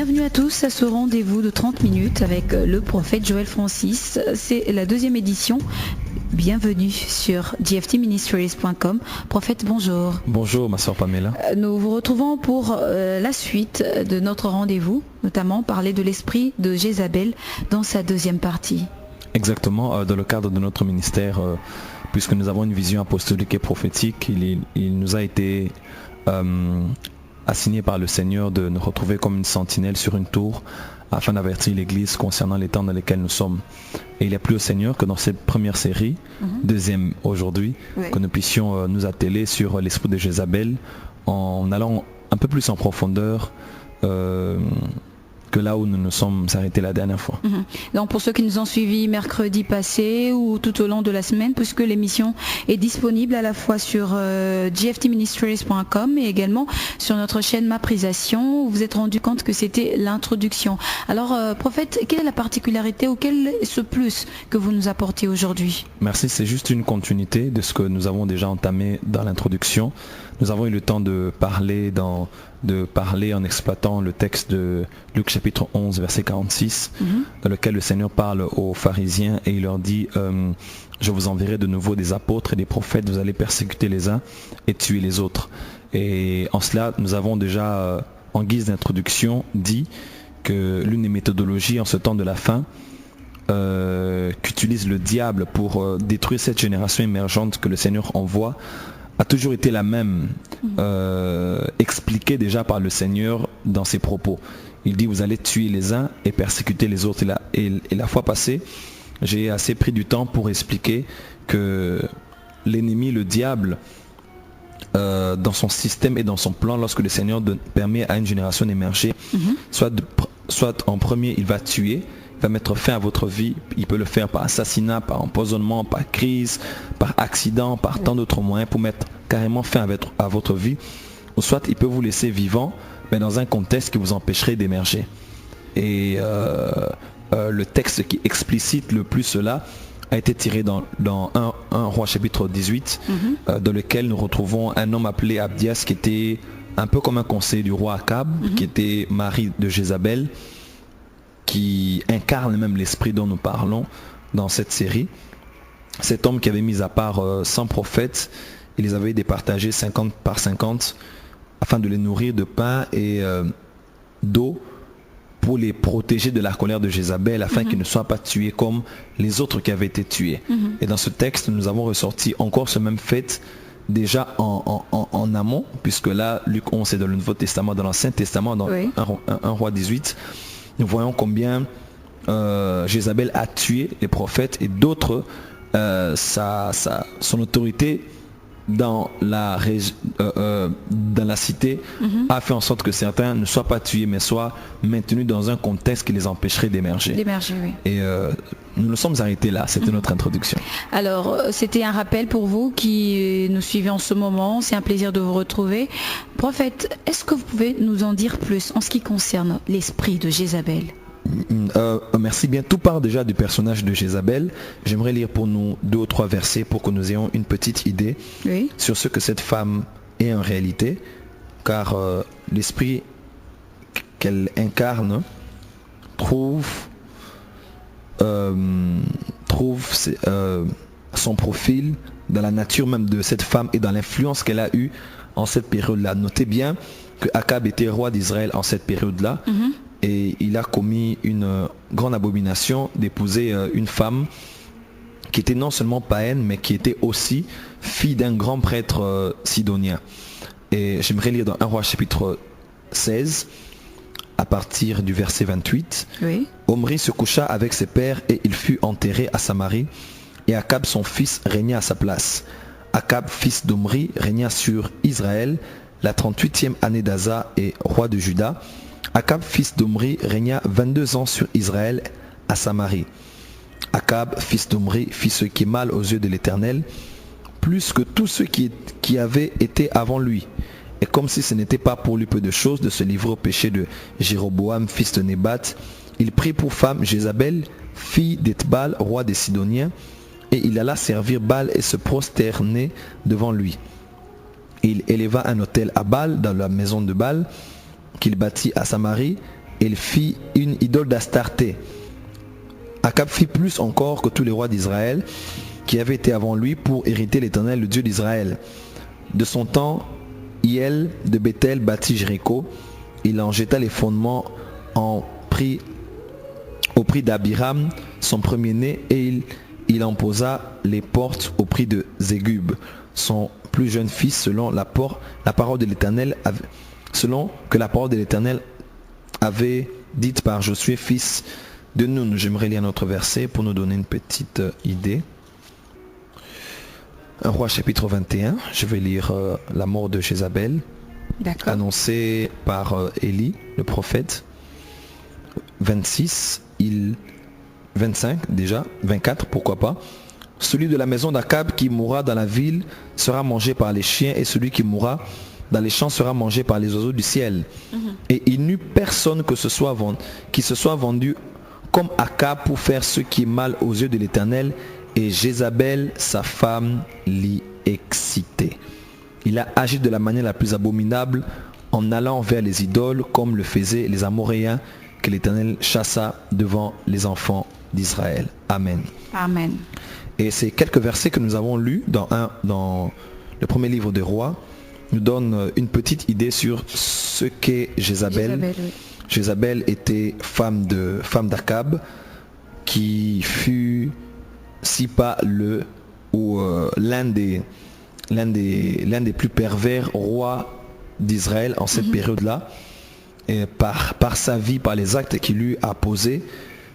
Bienvenue à tous à ce rendez-vous de 30 minutes avec le prophète Joël Francis. C'est la deuxième édition. Bienvenue sur gftministries.com. Prophète, bonjour. Bonjour, ma soeur Pamela. Nous vous retrouvons pour la suite de notre rendez-vous, notamment parler de l'esprit de Jézabel dans sa deuxième partie. Exactement, dans le cadre de notre ministère, puisque nous avons une vision apostolique et prophétique, il nous a été assigné par le Seigneur de nous retrouver comme une sentinelle sur une tour afin d'avertir l'Église concernant les temps dans lesquels nous sommes. Et il a plu au Seigneur que dans cette première série, deuxième aujourd'hui, que nous puissions nous atteler sur l'esprit de Jézabel en allant un peu plus en profondeur que là où nous nous sommes arrêtés la dernière fois. Donc pour ceux qui nous ont suivis mercredi passé ou tout au long de la semaine, puisque l'émission est disponible à la fois sur gftministries.com et également sur notre chaîne Maprisation, vous vous êtes rendu compte que c'était l'introduction. Alors prophète, quelle est la particularité ou quel est ce plus que vous nous apportez aujourd'hui? Merci, c'est juste une continuité de ce que nous avons déjà entamé dans l'introduction. Nous avons eu le temps de parler en exploitant le texte de Luc chapitre 11 verset 46 dans lequel le Seigneur parle aux pharisiens et il leur dit je vous enverrai de nouveau des apôtres et des prophètes, vous allez persécuter les uns et tuer les autres. Et en cela nous avons déjà en guise d'introduction dit que l'une des méthodologies en ce temps de la fin qu'utilise le diable pour détruire cette génération émergente que le Seigneur envoie a toujours été la même, expliquée déjà par le Seigneur dans ses propos. Il dit vous allez tuer les uns et persécuter les autres. Et la fois passée, j'ai assez pris du temps pour expliquer que l'ennemi, le diable, dans son système et dans son plan, lorsque le Seigneur permet à une génération d'émerger, soit en premier il va tuer, va mettre fin à votre vie. Il peut le faire par assassinat, par empoisonnement, par crise, par accident, par tant d'autres moyens pour mettre carrément fin à votre vie. Ou soit il peut vous laisser vivant, mais dans un contexte qui vous empêcherait d'émerger. Et le texte qui explicite le plus cela a été tiré dans 1 Roi chapitre 18, dans lequel nous retrouvons un homme appelé Abdias qui était un peu comme un conseiller du roi Akab, qui était mari de Jézabel, qui incarne même l'esprit dont nous parlons dans cette série. Cet homme qui avait mis à part 100 prophètes, il les avait départagés 50 par 50 afin de les nourrir de pain et d'eau pour les protéger de la colère de Jézabel afin qu'ils ne soient pas tués comme les autres qui avaient été tués. Et dans ce texte, nous avons ressorti encore ce même fait déjà en amont, puisque là, Luc 11 c'est dans le Nouveau Testament, dans l'Ancien Testament, dans 1 Roi 18, nous voyons combien Jézabel a tué les prophètes et d'autres, son autorité dans la cité a fait en sorte que certains ne soient pas tués mais soient maintenus dans un contexte qui les empêcherait d'émerger. Et nous nous sommes arrêtés là, c'était notre introduction. Alors c'était un rappel pour vous qui nous suivez en ce moment, c'est un plaisir de vous retrouver. Prophète, est-ce que vous pouvez nous en dire plus en ce qui concerne l'esprit de Jézabel? Merci bien. Tout part déjà du personnage de Jézabel. J'aimerais lire pour nous 2 ou 3 versets pour que nous ayons une petite idée sur ce que cette femme est en réalité, car l'esprit qu'elle incarne trouve son profil dans la nature même de cette femme et dans l'influence qu'elle a eue en cette période-là. Notez bien que Akab était roi d'Israël en cette période-là. Et il a commis une grande abomination d'épouser une femme qui était non seulement païenne, mais qui était aussi fille d'un grand prêtre sidonien. Et j'aimerais lire dans 1 Roi chapitre 16, à partir du verset 28. Omri se coucha avec ses pères et il fut enterré à Samarie. Et Akab, son fils, régna à sa place. Akab, fils d'Omri, régna sur Israël la 38e année d'Asa et roi de Juda. Akab, fils d'Omri, régna 22 ans sur Israël à Samarie. Akab, fils d'Omri, fit ce qui est mal aux yeux de l'Éternel, plus que tous ceux qui avaient été avant lui. Et comme si ce n'était pas pour lui peu de choses de se livrer au péché de Jéroboam, fils de Nébat, il prit pour femme Jézabel, fille d'Ethbal, roi des Sidoniens, et il alla servir Baal et se prosterner devant lui. Il éleva un autel à Baal dans la maison de Baal, qu'il bâtit à Samarie, il fit une idole d'Astarté. Akab fit plus encore que tous les rois d'Israël qui avaient été avant lui pour hériter l'Éternel, le Dieu d'Israël. De son temps, Hiel de Bethel bâtit Jéricho. Il en jeta les fondements au prix d'Abiram, son premier-né, et il en posa les portes au prix de Zégub, son plus jeune fils, selon la parole de l'Éternel, selon que la parole de l'Éternel avait dite par Josué, fils de Nun. J'aimerais lire notre verset pour nous donner une petite idée. 1 Roi chapitre 21, je vais lire la mort de Jézabel, annoncée par Élie, le prophète. 26, 25 déjà, 24, pourquoi pas. Celui de la maison d'Akab qui mourra dans la ville sera mangé par les chiens, et celui qui mourra dans les champs sera mangé par les oiseaux du ciel. Et il n'eut personne qui se soit vendu comme Akab pour faire ce qui est mal aux yeux de l'Éternel, et Jézabel, sa femme, l'y excitait. Il a agi de la manière la plus abominable en allant vers les idoles, comme le faisaient les Amoréens, que l'Éternel chassa devant les enfants d'Israël. Amen. Amen. Et ces quelques versets que nous avons lus dans le premier livre des rois nous donnent une petite idée sur ce qu'est Jézabel. Jézabel était femme d'Akab, qui fut, si pas l'un des plus pervers rois d'Israël en cette période-là. Et par sa vie, par les actes qu'il lui a posés,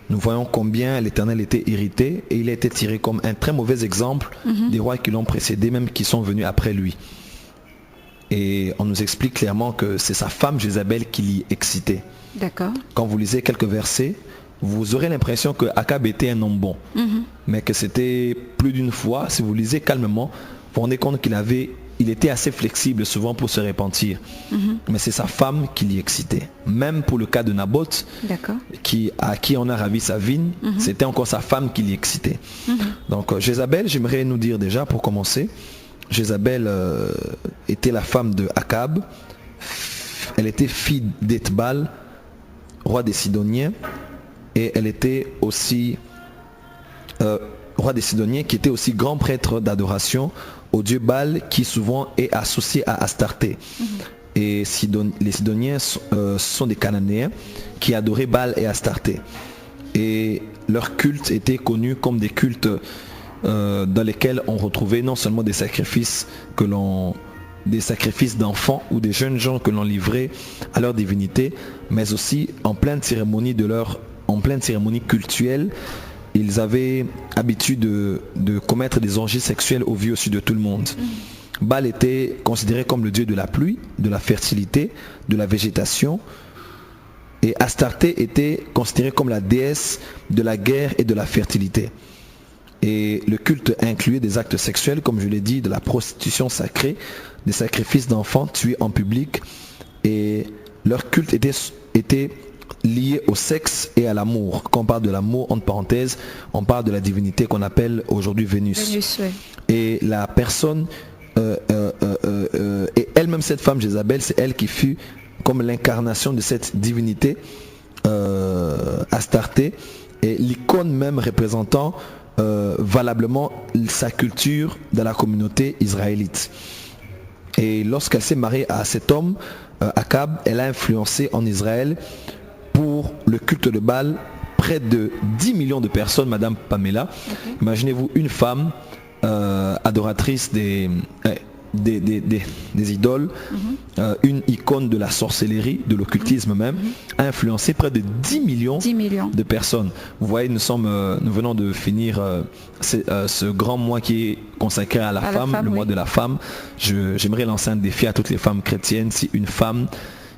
nous voyons combien l'Éternel était irrité, et il a été tiré comme un très mauvais exemple des rois qui l'ont précédé, même qui sont venus après lui. Et on nous explique clairement que c'est sa femme Jézabel qui l'y excitait. D'accord. Quand vous lisez quelques versets, vous aurez l'impression que Akab était un homme bon, mais que c'était plus d'une fois, si vous lisez calmement, vous vous rendez compte qu'il était assez flexible souvent pour se repentir. Mais c'est sa femme qui l'y excitait. Même pour le cas de Naboth, à qui on a ravi sa vigne, c'était encore sa femme qui l'y excitait. Donc Jézabel, j'aimerais nous dire déjà pour commencer, Jézabel était la femme de Akab. Elle était fille d'Ethbal, roi des Sidoniens, et elle était aussi roi des Sidoniens, qui était aussi grand prêtre d'adoration au dieu Baal, qui souvent est associé à Astarté. Et les Sidoniens sont des Cananéens qui adoraient Baal et Astarté. Et leur culte était connu comme des cultes dans lesquels on retrouvait non seulement des sacrifices d'enfants ou des jeunes gens que l'on livrait à leur divinité, mais aussi en pleine cérémonie cultuelle. Ils avaient habitude de commettre des orgies sexuelles au vu au-dessus de tout le monde. Baal était considéré comme le dieu de la pluie, de la fertilité, de la végétation. Et Astarté était considérée comme la déesse de la guerre et de la fertilité. Et le culte incluait des actes sexuels, comme je l'ai dit, de la prostitution sacrée, des sacrifices d'enfants tués en public. Et leur culte était lié au sexe et à l'amour. Quand on parle de l'amour, entre parenthèses, on parle de la divinité qu'on appelle aujourd'hui Vénus. Et la personne, et elle-même cette femme Jézabel, c'est elle qui fut comme l'incarnation de cette divinité Astarté, et l'icône même représentant valablement sa culture dans la communauté israélite. Et lorsqu'elle s'est mariée à cet homme, Akab, elle a influencé en Israël pour le culte de Baal près de 10 millions de personnes, Madame Pamela. Imaginez-vous une femme adoratrice des idoles, une icône de la sorcellerie, de l'occultisme même, a influencé près de 10 millions de personnes. Vous voyez, nous venons de finir ce grand mois qui est consacré à la femme, le mois de la femme. J'aimerais lancer un défi à toutes les femmes chrétiennes. Si une femme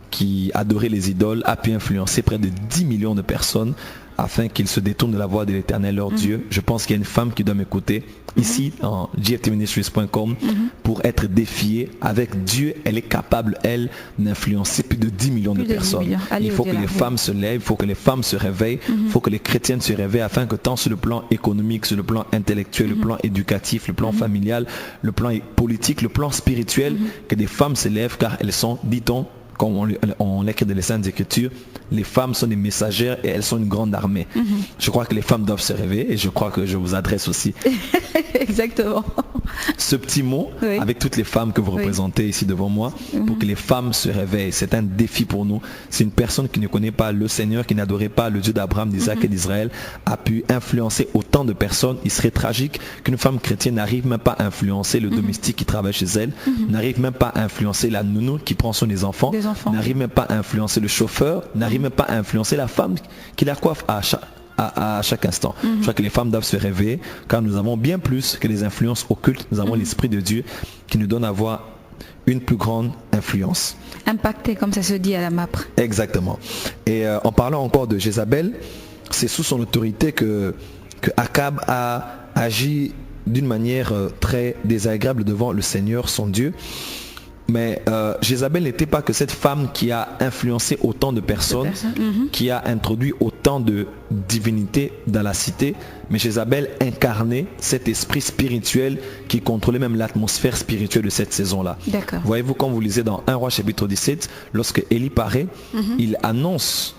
qui adorait les idoles a pu influencer près de 10 millions de personnes afin qu'ils se détournent de la voie de l'Éternel leur Dieu, je pense qu'il y a une femme qui doit m'écouter ici en gftministries.com pour être défiée. Avec Dieu, elle est capable, elle, d'influencer plus de 10 millions de personnes. Il faut que les femmes se lèvent, il faut que les femmes se réveillent, il faut que les chrétiennes se réveillent, afin que tant sur le plan économique, sur le plan intellectuel, le plan éducatif, le plan familial, le plan politique, le plan spirituel, que des femmes se lèvent, car elles sont, dit-on, comme on l'écrit dans les Saintes Écritures, les femmes sont des messagères et elles sont une grande armée. Je crois que les femmes doivent se réveiller et je crois que je vous adresse aussi Exactement. ce petit mot avec toutes les femmes que vous représentez ici devant moi pour que les femmes se réveillent. C'est un défi pour nous. C'est une personne qui ne connaît pas le Seigneur, qui n'adorait pas le Dieu d'Abraham, d'Isaac et d'Israël, a pu influencer autant de personnes. Il serait tragique qu'une femme chrétienne n'arrive même pas à influencer le domestique qui travaille chez elle, n'arrive même pas à influencer la nounou qui prend soin des enfants, n'arrive même pas à influencer le chauffeur, n'arrive même pas à influencer la femme qui la coiffe à chaque instant. Je crois que les femmes doivent se réveiller car nous avons bien plus que les influences occultes. Nous avons l'Esprit de Dieu qui nous donne à avoir une plus grande influence. Impacté, comme ça se dit à la MAPRE. Exactement. Et en parlant encore de Jézabel, c'est sous son autorité que Akab a agi d'une manière très désagréable devant le Seigneur, son Dieu. Mais Jézabel n'était pas que cette femme qui a influencé autant de personnes, qui a introduit autant de divinités dans la cité, mais Jézabel incarnait cet esprit spirituel qui contrôlait même l'atmosphère spirituelle de cette saison-là. Voyez-vous, quand vous lisez dans 1 Roi chapitre 17, lorsque Élie paraît, il annonce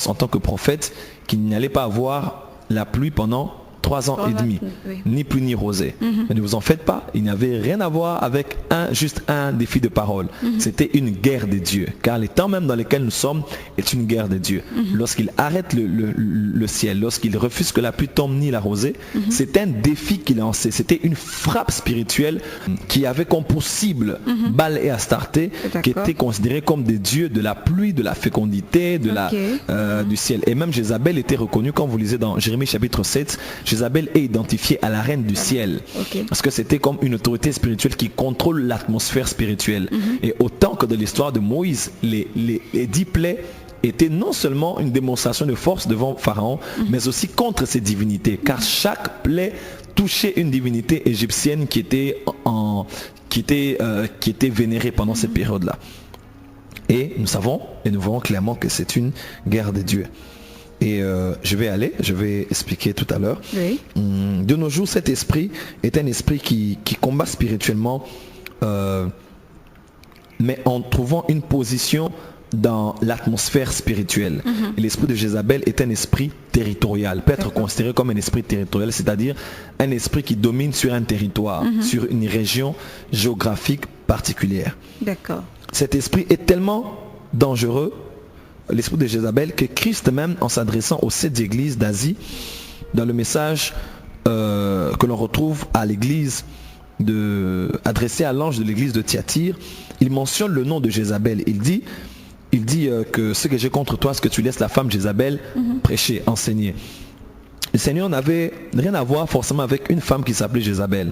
en tant que prophète qu'il n'allait pas avoir la pluie pendant 3 ans et demi, ni pluie ni rosée. Mais ne vous en faites pas, il n'avait rien à voir avec juste un défi de parole. C'était une guerre des dieux, car les temps même dans lesquels nous sommes est une guerre des dieux. Lorsqu'il arrête le ciel, lorsqu'il refuse que la pluie tombe ni la rosée, c'est un défi qu'il lançait. C'était une frappe spirituelle qui avait comme pour cible Baal et Astarté, qui étaient considérés comme des dieux de la pluie, de la fécondité, du ciel. Et même Jézabel était reconnue, quand vous lisez dans Jérémie chapitre 7, Jézabel est identifiée à la reine du ciel. Parce que c'était comme une autorité spirituelle qui contrôle l'atmosphère spirituelle. Et autant que de l'histoire de Moïse, les 10 plaies étaient non seulement une démonstration de force devant Pharaon, mais aussi contre ses divinités. Car chaque plaie touchait une divinité égyptienne qui était vénérée pendant cette période-là. Et nous savons, et nous voyons clairement que c'est une guerre des dieux. Et je vais expliquer tout à l'heure. De nos jours, cet esprit est un esprit qui combat spirituellement, mais en trouvant une position dans l'atmosphère spirituelle. Et l'esprit de Jézabel est un esprit territorial, peut être considéré comme un esprit territorial, c'est-à-dire un esprit qui domine sur un territoire, sur une région géographique particulière. Cet esprit est tellement dangereux, l'esprit de Jézabel, que Christ même, en s'adressant aux 7 églises d'Asie, dans le message que l'on retrouve à l'église adressé à l'ange de l'église de Thyatire, il mentionne le nom de Jézabel. Il dit que ce que j'ai contre toi, c'est que tu laisses la femme Jézabel prêcher, enseigner. Le Seigneur n'avait rien à voir forcément avec une femme qui s'appelait Jézabel.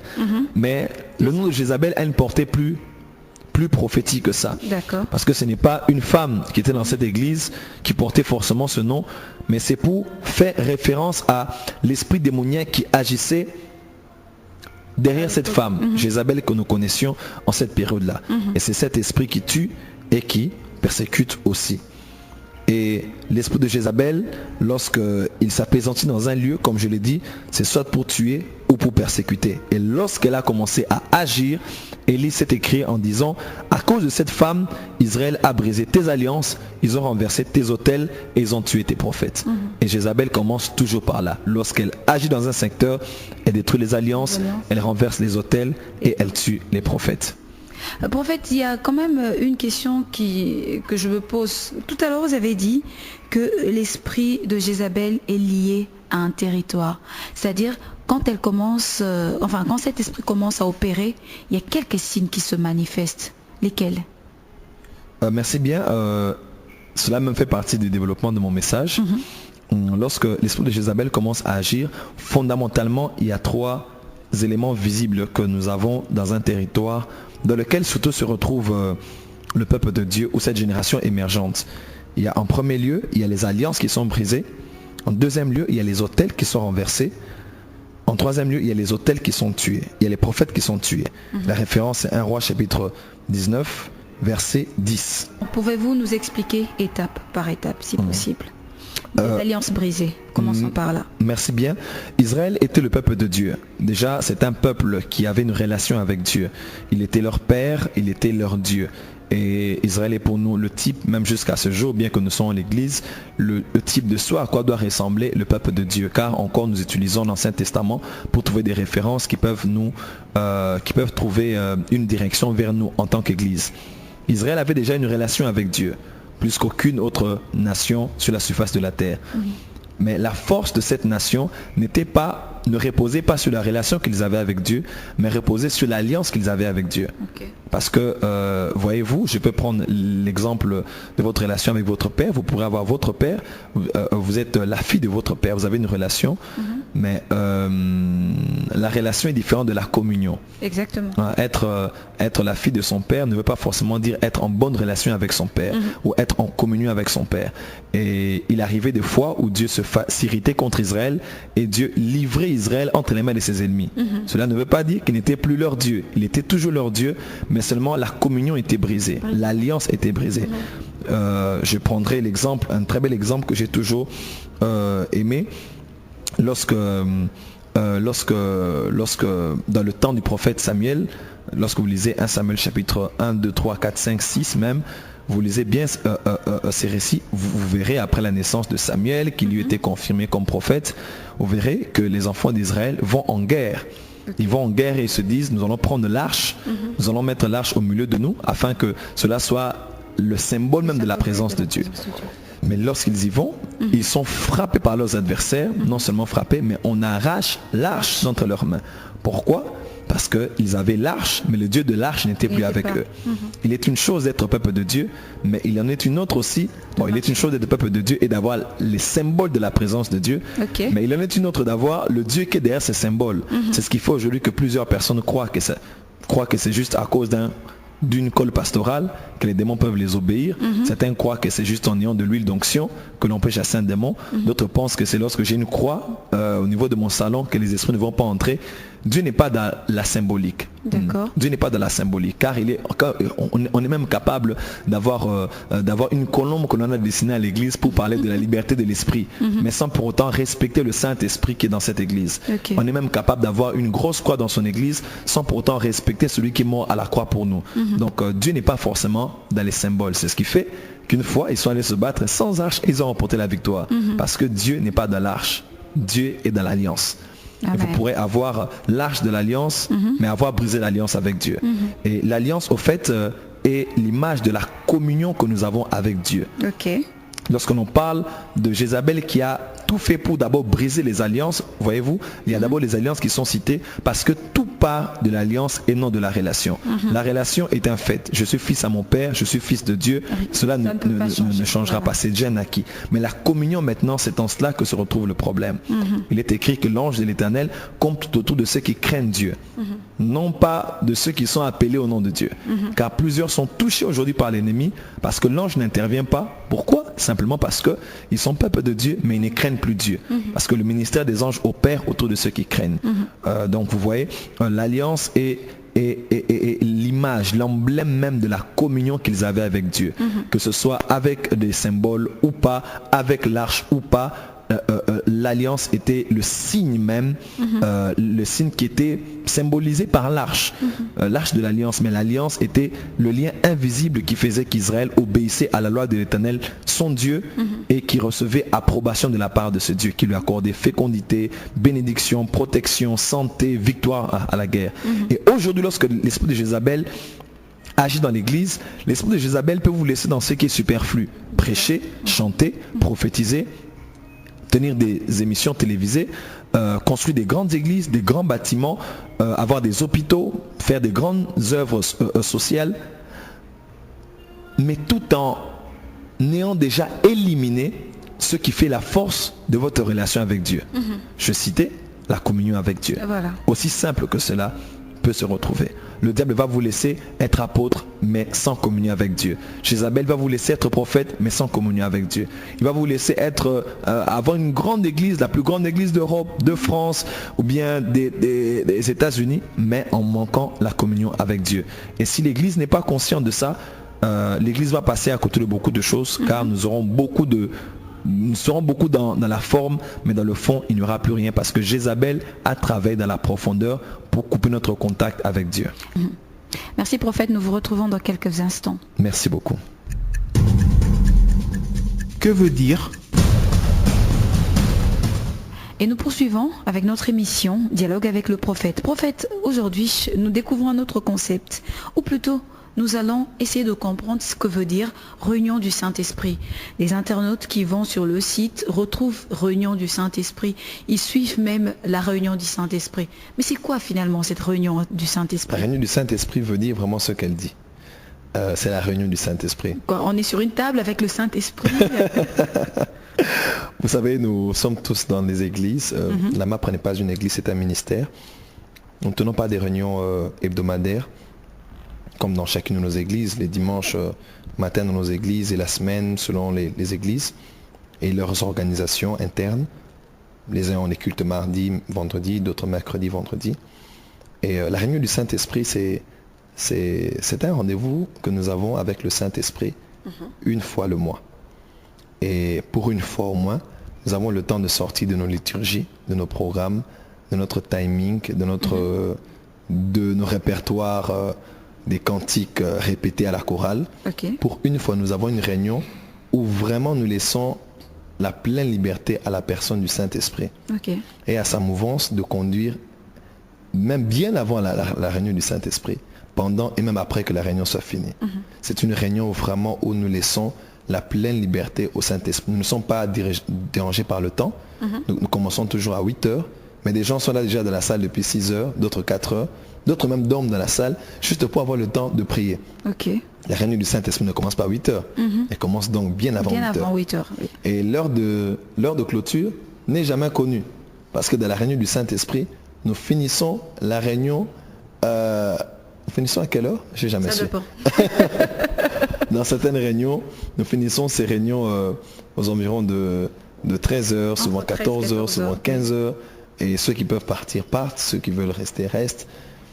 Mais le nom de Jézabel a une portée plus prophétique que ça. Parce que ce n'est pas une femme qui était dans cette église qui portait forcément ce nom, mais c'est pour faire référence à l'esprit démoniaque qui agissait derrière cette femme, Jézabel, que nous connaissions en cette période-là. Et c'est cet esprit qui tue et qui persécute aussi. Et l'esprit de Jézabel, lorsqu'il s'apaisantit dans un lieu, comme je l'ai dit, c'est soit pour tuer ou pour persécuter. Et lorsqu'elle a commencé à agir, Élie s'est écrit en disant: à cause de cette femme, Israël a brisé tes alliances, ils ont renversé tes autels et ils ont tué tes prophètes. Et Jézabel commence toujours par là. Lorsqu'elle agit dans un secteur, elle détruit les alliances, elle renverse les autels et elle tue les prophètes. Prophète, il y a quand même une question que je me pose. Tout à l'heure, vous avez dit que l'esprit de Jézabel est lié à un territoire. C'est-à-dire, quand cet esprit commence à opérer, il y a quelques signes qui se manifestent. Lesquels? Merci bien. Cela me fait partie du développement de mon message. Lorsque l'esprit de Jézabel commence à agir, fondamentalement, il y a 3 éléments visibles que nous avons dans un territoire dans lequel surtout se retrouve le peuple de Dieu ou cette génération émergente. Il y a en premier lieu, il y a les alliances qui sont brisées. En deuxième lieu, il y a les autels qui sont renversés. En troisième lieu, il y a les autels qui sont tués. Il y a les prophètes qui sont tués. La référence est 1 Roi chapitre 19, verset 10. Pouvez-vous nous expliquer étape par étape, si possible? Des alliances brisées. Commençons par là. Merci bien. Israël était le peuple de Dieu. Déjà, c'est un peuple qui avait une relation avec Dieu. Il était leur père, il était leur Dieu. Et Israël est pour nous le type, même jusqu'à ce jour, bien que nous soyons l'Église, le type de soi à quoi doit ressembler le peuple de Dieu. Car encore nous utilisons l'Ancien Testament pour trouver des références qui peuvent trouver une direction vers nous en tant qu'Église. Israël avait déjà une relation avec Dieu, plus qu'aucune autre nation sur la surface de la terre. Oui. Mais la force de cette nation ne reposait pas sur la relation qu'ils avaient avec Dieu, mais reposait sur l'alliance qu'ils avaient avec Dieu. Okay. Parce que, voyez-vous, je peux prendre l'exemple de votre relation avec votre père. Vous pourrez avoir votre père, vous êtes la fille de votre père, vous avez une relation, mais la relation est différente de la communion. Exactement. Être la fille de son père ne veut pas forcément dire être en bonne relation avec son père ou être en communion avec son père. Et il arrivait des fois où Dieu s'irritait contre Israël et Dieu livrait Israël entre les mains de ses ennemis. Cela ne veut pas dire qu'il n'était plus leur Dieu. Il était toujours leur Dieu, mais seulement la communion était brisée. L'alliance était brisée. Je prendrai l'exemple, un très bel exemple que j'ai toujours aimé. Lorsque dans le temps du prophète Samuel, lorsque vous lisez 1 Samuel chapitre 1, 2, 3, 4, 5, 6 même, vous lisez bien ces récits, vous verrez après la naissance de Samuel, qui lui était confirmé comme prophète, vous verrez que les enfants d'Israël vont en guerre. Ils vont en guerre et ils se disent, nous allons prendre l'arche, nous allons mettre l'arche au milieu de nous, afin que cela soit le symbole même de la présence de Dieu. Mais lorsqu'ils y vont, ils sont frappés par leurs adversaires, non seulement frappés, mais on arrache l'arche entre leurs mains. Pourquoi ? Parce qu'ils avaient l'arche, mais le Dieu de l'arche n'était plus avec eux. Il est une chose d'être peuple de Dieu, mais il en est une autre aussi. Bon, il est une chose d'être peuple de Dieu et d'avoir les symboles de la présence de Dieu. Okay. Mais il en est une autre d'avoir le Dieu qui est derrière ces symboles. C'est ce qui fait aujourd'hui que plusieurs personnes croient que c'est juste à cause d'une colle pastorale que les démons peuvent les obéir. Certains croient que c'est juste en ayant de l'huile d'onction que l'on peut chasser un démon. D'autres pensent que c'est lorsque j'ai une croix au niveau de mon salon que les esprits ne vont pas entrer. Dieu n'est pas dans la symbolique. Dieu n'est pas dans la symbolique, car on est même capable d'avoir une colombe que l'on a dessinée à l'église pour parler de la liberté de l'esprit, mais sans pour autant respecter le Saint-Esprit qui est dans cette église. Okay. On est même capable d'avoir une grosse croix dans son église sans pour autant respecter celui qui est mort à la croix pour nous. Donc Dieu n'est pas forcément dans les symboles. C'est ce qui fait qu'une fois ils sont allés se battre sans arche, ils ont remporté la victoire. Parce que Dieu n'est pas dans l'arche, Dieu est dans l'alliance. Vous pourrez avoir l'arche de l'alliance, mais avoir brisé l'alliance avec Dieu. Et l'alliance, au fait, est l'image de la communion que nous avons avec Dieu. Okay. Lorsque l'on parle de Jézabel qui a tout fait pour d'abord briser les alliances, voyez-vous, il y a d'abord les alliances qui sont citées parce que tout part de l'alliance et non de la relation. La relation est un fait. Je suis fils à mon père, je suis fils de Dieu. Cela ne changera pas. C'est déjà acquis. Mais la communion maintenant, c'est en cela que se retrouve le problème. Il est écrit que l'ange de l'Éternel compte tout autour de ceux qui craignent Dieu. Non pas de ceux qui sont appelés au nom de Dieu. Car plusieurs sont touchés aujourd'hui par l'ennemi parce que l'ange n'intervient pas. Pourquoi ? Simplement parce qu'ils sont peuple de Dieu, mais ils ne craignent plus Dieu. Parce que le ministère des anges opère autour de ceux qui craignent. Donc vous voyez, l'alliance est l'image, l'emblème même de la communion qu'ils avaient avec Dieu. Que ce soit avec des symboles ou pas, avec l'arche ou pas, l'alliance était le signe même, le signe qui était symbolisé par l'arche, l'arche de l'alliance. Mais l'alliance était le lien invisible qui faisait qu'Israël obéissait à la loi de l'Éternel, son Dieu, et qui recevait approbation de la part de ce Dieu, qui lui accordait fécondité, bénédiction, protection, santé, victoire à la guerre. Et aujourd'hui, lorsque l'esprit de Jézabel agit dans l'église, l'esprit de Jézabel peut vous laisser dans ce qui est superflu: prêcher, chanter, prophétiser, tenir des émissions télévisées, construire des grandes églises, des grands bâtiments, avoir des hôpitaux, faire des grandes œuvres sociales, mais tout en ayant déjà éliminé ce qui fait la force de votre relation avec Dieu. Je citais la communion avec Dieu. Voilà. Aussi simple que cela peut se retrouver. Le diable va vous laisser être apôtre, mais sans communion avec Dieu. Jézabel va vous laisser être prophète, mais sans communion avec Dieu. Il va vous laisser avoir une grande église, la plus grande église d'Europe, de France, ou bien des États-Unis, mais en manquant la communion avec Dieu. Et si l'église n'est pas consciente de ça, l'église va passer à côté de beaucoup de choses, car nous aurons beaucoup de nous serons beaucoup dans la forme, mais dans le fond, il n'y aura plus rien parce que Jézabel a travaillé dans la profondeur pour couper notre contact avec Dieu. Merci prophète, nous vous retrouvons dans quelques instants. Merci beaucoup. Que veut dire ? Et nous poursuivons avec notre émission Dialogue avec le prophète. Prophète, aujourd'hui, nous découvrons un autre concept, ou plutôt, nous allons essayer de comprendre ce que veut dire réunion du Saint-Esprit. Les internautes qui vont sur le site retrouvent réunion du Saint-Esprit. Ils suivent même la réunion du Saint-Esprit. Mais c'est quoi finalement cette réunion du Saint-Esprit ? La réunion du Saint-Esprit veut dire vraiment ce qu'elle dit. C'est la réunion du Saint-Esprit. Quoi, on est sur une table avec le Saint-Esprit. Vous savez, nous sommes tous dans les églises. La MAPRE n'est pas une église, c'est un ministère. Nous ne tenons pas des réunions hebdomadaires, comme dans chacune de nos églises, les dimanches matin dans nos églises et la semaine selon les églises et leurs organisations internes. Les uns ont les cultes mardi, vendredi, d'autres mercredi, vendredi. Et la réunion du Saint-Esprit, c'est un rendez-vous que nous avons avec le Saint-Esprit une fois le mois. Et pour une fois au moins, nous avons le temps de sortir de nos liturgies, de nos programmes, de notre timing, de nos répertoires, des cantiques répétés à la chorale. Pour une fois, nous avons une réunion où vraiment nous laissons la pleine liberté à la personne du Saint-Esprit et à sa mouvance de conduire, même bien avant la réunion du Saint-Esprit, pendant et même après que la réunion soit finie. C'est une réunion vraiment où nous laissons la pleine liberté au Saint-Esprit. Nous ne sommes pas dérangés par le temps. Nous commençons toujours à 8 heures, mais des gens sont là déjà dans la salle depuis 6 heures, d'autres 4 heures, d'autres même dorment dans la salle, juste pour avoir le temps de prier. La réunion du Saint-Esprit ne commence pas à 8 heures. Elle commence donc bien avant 8 heures. Oui. Et l'heure de clôture n'est jamais connue. Parce que dans la réunion du Saint-Esprit, nous finissons la réunion... nous finissons à quelle heure? Je n'ai jamais su. Ça dépend. Dans certaines réunions, nous finissons ces réunions aux environs de 13 heures, souvent 14 heures, souvent 15 heures. Et ceux qui peuvent partir partent, ceux qui veulent rester restent.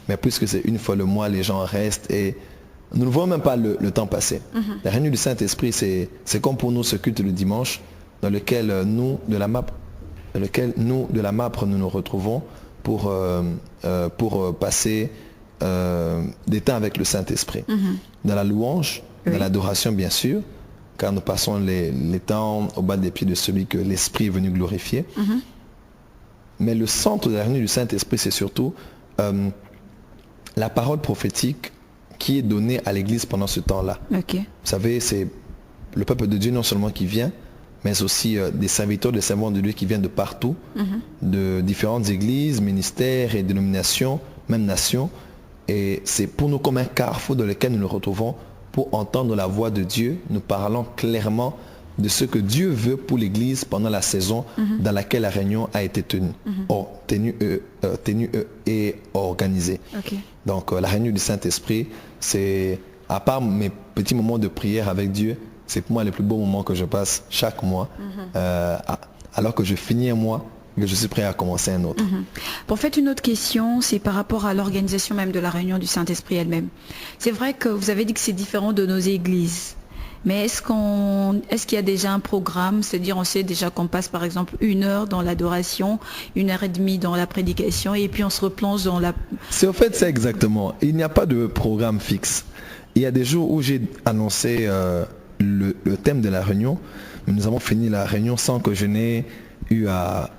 Mais puisque c'est une fois le mois, les gens restent et nous ne voyons même pas le temps passer. La réunion du Saint-Esprit, c'est comme pour nous ce culte le dimanche, dans lequel nous, de la MAPRE, nous nous retrouvons pour passer des temps avec le Saint-Esprit. Dans la louange, dans l'adoration bien sûr, car nous passons les temps au bas des pieds de celui que l'Esprit est venu glorifier. Mais le centre de la réunion du Saint-Esprit, c'est surtout la parole prophétique qui est donnée à l'Église pendant ce temps-là. Vous savez, c'est le peuple de Dieu non seulement qui vient, mais aussi des serviteurs, des servants de Dieu qui viennent de partout, de différentes églises, ministères et dénominations, même nations. Et c'est pour nous comme un carrefour dans lequel nous nous retrouvons pour entendre la voix de Dieu. Nous parlons clairement de ce que Dieu veut pour l'Église pendant la saison dans laquelle la réunion a été tenue et organisée. Donc la réunion du Saint-Esprit, c'est, à part mes petits moments de prière avec Dieu, c'est pour moi les plus beaux moments que je passe chaque mois, alors que je finis un mois, que je suis prêt à commencer un autre. Pour faire une autre question, c'est par rapport à l'organisation même de la réunion du Saint-Esprit elle-même. C'est vrai que vous avez dit que c'est différent de nos églises. Mais est-ce qu'il y a déjà un programme? C'est-à-dire on sait déjà qu'on passe par exemple 1 heure dans l'adoration, 1h30 dans la prédication et puis on se replonge dans la... C'est exactement. Il n'y a pas de programme fixe. Il y a des jours où j'ai annoncé le thème de la réunion, mais nous avons fini la réunion sans que je n'ai eu à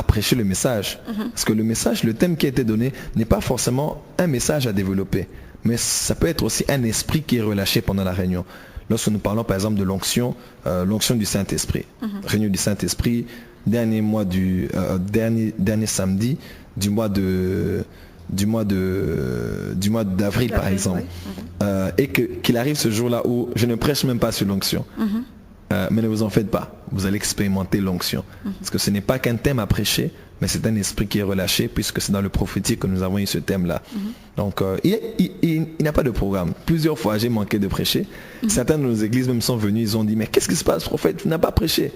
prêcher le message. Parce que le message, le thème qui a été donné n'est pas forcément un message à développer, mais ça peut être aussi un esprit qui est relâché pendant la réunion. Lorsque nous parlons par exemple de l'onction du Saint-Esprit, réunion du Saint-Esprit, dernier samedi du mois d'avril par exemple, et qu'il arrive ce jour-là où je ne prêche même pas sur l'onction. Mais ne vous en faites pas, vous allez expérimenter l'onction. Parce que ce n'est pas qu'un thème à prêcher, mais c'est un esprit qui est relâché, puisque c'est dans le prophétique que nous avons eu ce thème-là. Donc il n'y a pas de programme. Plusieurs fois j'ai manqué de prêcher. Certains de nos églises même sont venus, ils ont dit, mais qu'est-ce qui se passe, prophète, tu n'as pas prêché?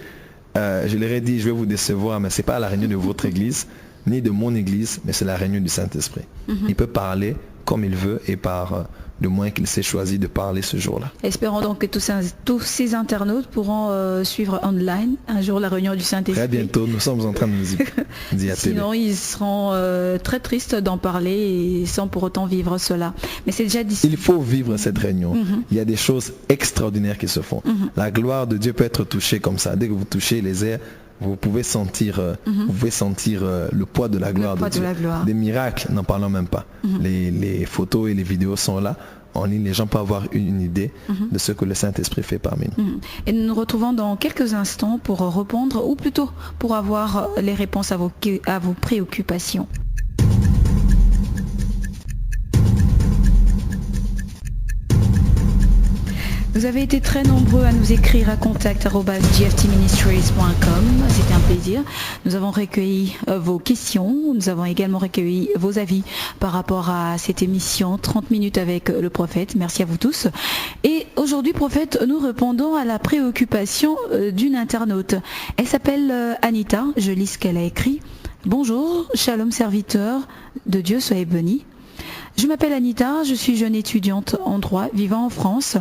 Je leur ai dit, je vais vous décevoir, mais ce n'est pas la réunion de votre église, ni de mon église, mais c'est la réunion du Saint-Esprit. Il peut parler comme il veut et par le moyen qu'il s'est choisi de parler ce jour-là. Espérons donc que tous ces internautes pourront suivre online un jour la réunion du Saint-Esprit. Très bientôt, nous sommes en train de nous y atteler. Sinon, ils seront très tristes d'en parler et sans pour autant vivre cela. Mais c'est déjà dit. Il faut vivre cette réunion. Il y a des choses extraordinaires qui se font. La gloire de Dieu peut être touchée comme ça. Dès que vous touchez les airs, vous pouvez sentir, le poids de la gloire de Dieu. Des miracles, n'en parlons même pas. Les photos et les vidéos sont là. En ligne, les gens peuvent avoir une idée de ce que le Saint-Esprit fait parmi nous. Et nous nous retrouvons dans quelques instants pour répondre, ou plutôt pour avoir les réponses à vos préoccupations. Vous avez été très nombreux à nous écrire à contact@gftministries.com. C'était un plaisir. Nous avons recueilli vos questions. Nous avons également recueilli vos avis par rapport à cette émission 30 minutes avec le prophète. Merci à vous tous. Et aujourd'hui, prophète, nous répondons à la préoccupation d'une internaute. Elle s'appelle Anita. Je lis ce qu'elle a écrit. Bonjour, shalom serviteur de Dieu, soyez bénis. Je m'appelle Anita, je suis jeune étudiante en droit vivant en France.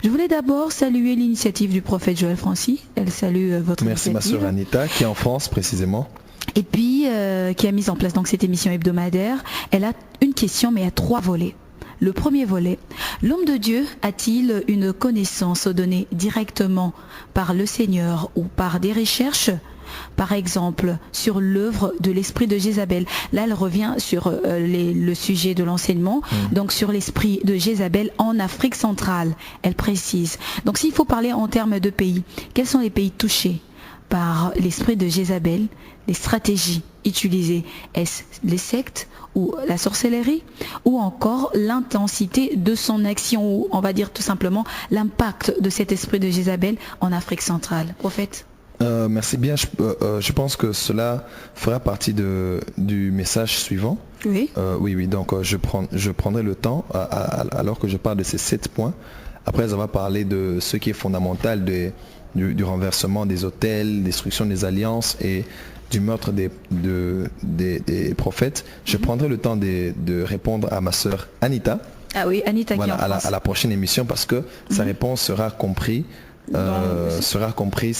Je voulais d'abord saluer l'initiative du prophète Joël Francis. Elle salue votre initiative. Merci ma sœur Anita, qui est en France précisément. Et puis, qui a mis en place donc cette émission hebdomadaire. Elle a une question, mais à 3 volets. Le premier volet, l'homme de Dieu a-t-il une connaissance donnée directement par le Seigneur ou par des recherches ? Par exemple, sur l'œuvre de l'esprit de Jézabel. Là, elle revient sur le sujet de l'enseignement, donc sur l'esprit de Jézabel en Afrique centrale. Elle précise. Donc, s'il faut parler en termes de pays, quels sont les pays touchés par l'esprit de Jézabel? Les stratégies utilisées, est-ce les sectes ou la sorcellerie, ou encore l'intensité de son action, ou on va dire tout simplement l'impact de cet esprit de Jézabel en Afrique centrale? Prophète? Merci bien. Je pense que cela fera partie du message suivant. Oui. Oui. Donc, je prendrai le temps, alors que je parle de ces 7 points. Après avoir parlé de ce qui est fondamental du renversement des autels, destruction des alliances et du meurtre des prophètes, je prendrai le temps de répondre à ma sœur Anita. Ah oui, Anita, voilà, qui est en France. à la prochaine émission, parce que sa réponse sera comprise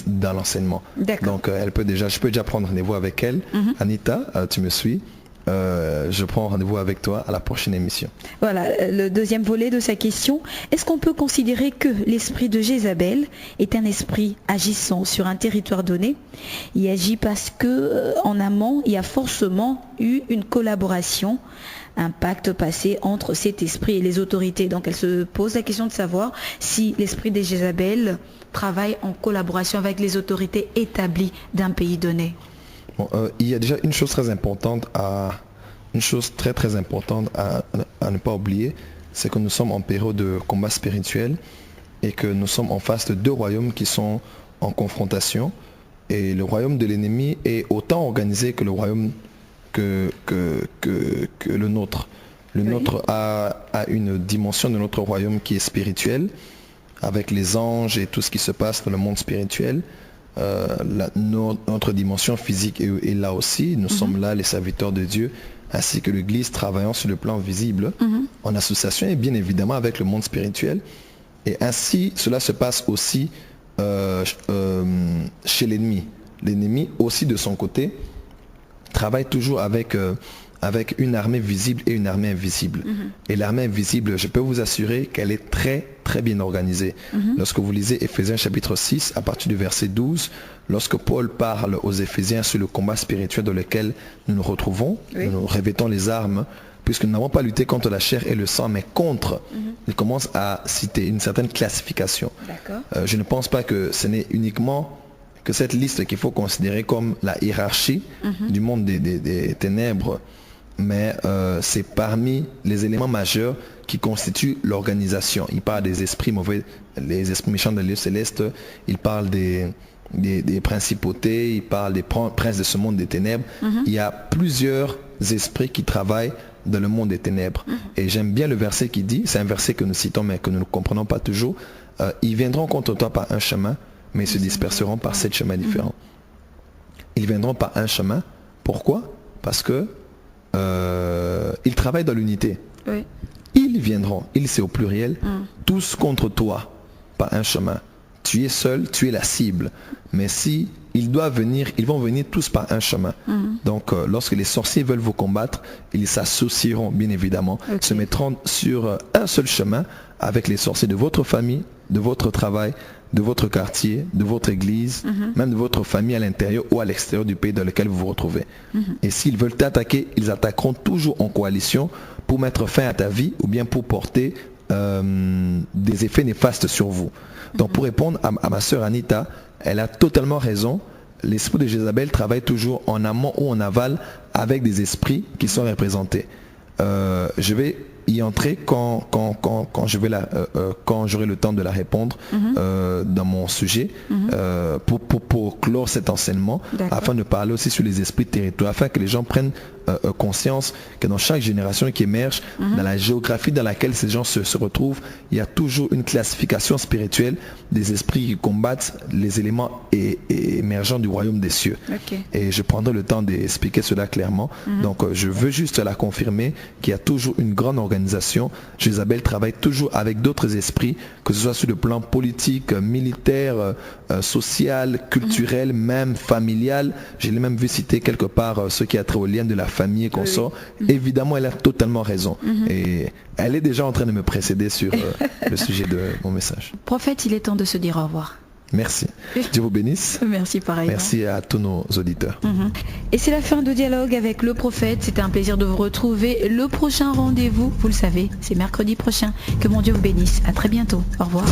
dans l'enseignement. Donc je peux déjà prendre rendez-vous avec elle. Anita, tu me suis. Je prends rendez-vous avec toi à la prochaine émission. Voilà, le deuxième volet de sa question. Est-ce qu'on peut considérer que l'esprit de Jézabel est un esprit agissant sur un territoire donné? Il agit parce que en amont, il y a forcément eu une collaboration, un pacte passé entre cet esprit et les autorités. Donc elle se pose la question de savoir si l'esprit de Jézabel travaille en collaboration avec les autorités établies d'un pays donné. Bon, il y a déjà une chose très importante à ne pas oublier, c'est que nous sommes en période de combat spirituel et que nous sommes en face de 2 royaumes qui sont en confrontation, et le royaume de l'ennemi est autant organisé que le royaume que le nôtre. Le nôtre a une dimension de notre royaume qui est spirituelle, avec les anges et tout ce qui se passe dans le monde spirituel. Notre dimension physique est là aussi. Nous sommes là, les serviteurs de Dieu, ainsi que l'Église, travaillant sur le plan visible, en association et bien évidemment avec le monde spirituel. Et ainsi, cela se passe aussi chez l'ennemi. L'ennemi aussi, de son côté, travaille toujours avec une armée visible et une armée invisible. Et l'armée invisible, je peux vous assurer qu'elle est très très bien organisée. Lorsque vous lisez Éphésiens chapitre 6, à partir du verset 12, lorsque Paul parle aux Éphésiens sur le combat spirituel dans lequel nous nous retrouvons, nous nous revêtons les armes, puisque nous n'avons pas lutté contre la chair et le sang, mais contre. Il commence à citer une certaine classification. Je ne pense pas que ce n'est uniquement que cette liste qu'il faut considérer comme la hiérarchie du monde des ténèbres, mais c'est parmi les éléments majeurs qui constituent l'organisation. Il parle des esprits mauvais, les esprits méchants de lieux célestes, il parle des principautés, il parle des princes de ce monde des ténèbres. Il y a plusieurs esprits qui travaillent dans le monde des ténèbres. Et j'aime bien le verset qui dit, c'est un verset que nous citons mais que nous ne comprenons pas toujours, ils viendront contre toi par un chemin, mais ils se disperseront par 7 chemins différents. Ils viendront par un chemin. Pourquoi? Parce que ils travaillent dans l'unité. Oui. Ils viendront, ils c'est au pluriel, tous contre toi, par un chemin. Tu es seul, tu es la cible. Mais si ils doivent venir, ils vont venir tous par un chemin. Donc lorsque les sorciers veulent vous combattre, ils s'associeront bien évidemment, se mettront sur un seul chemin avec les sorciers de votre famille, de votre travail, de votre quartier, de votre église, même de votre famille à l'intérieur ou à l'extérieur du pays dans lequel vous vous retrouvez. Et s'ils veulent t'attaquer, ils attaqueront toujours en coalition pour mettre fin à ta vie ou bien pour porter des effets néfastes sur vous. Donc pour répondre à ma sœur Anita, elle a totalement raison. L'esprit de Jézabel travaille toujours en amont ou en aval avec des esprits qui sont représentés. Je vais y entrer quand j'aurai le temps de la répondre dans mon sujet pour clore cet enseignement, afin de parler aussi sur les esprits de territoire, afin que les gens prennent conscience que dans chaque génération qui émerge, dans la géographie dans laquelle ces gens se retrouvent, il y a toujours une classification spirituelle des esprits qui combattent les éléments émergents du royaume des cieux. Et je prendrai le temps d'expliquer cela clairement. Donc je veux juste la confirmer qu'il y a toujours une grande organisation. Jézabel travaille toujours avec d'autres esprits, que ce soit sur le plan politique, militaire, social, culturel, même familial. Je l'ai même vu citer quelque part ce qui a trait au lien de la famille et consorts. Évidemment, elle a totalement raison. Et elle est déjà en train de me précéder sur le sujet de mon message. Prophète, il est temps de se dire au revoir. Merci. Dieu vous bénisse. Merci pareil. Merci à tous nos auditeurs. Et c'est la fin de Dialogue avec le prophète. C'était un plaisir de vous retrouver. Le prochain rendez-vous, vous le savez, c'est mercredi prochain. Que mon Dieu vous bénisse. À très bientôt. Au revoir.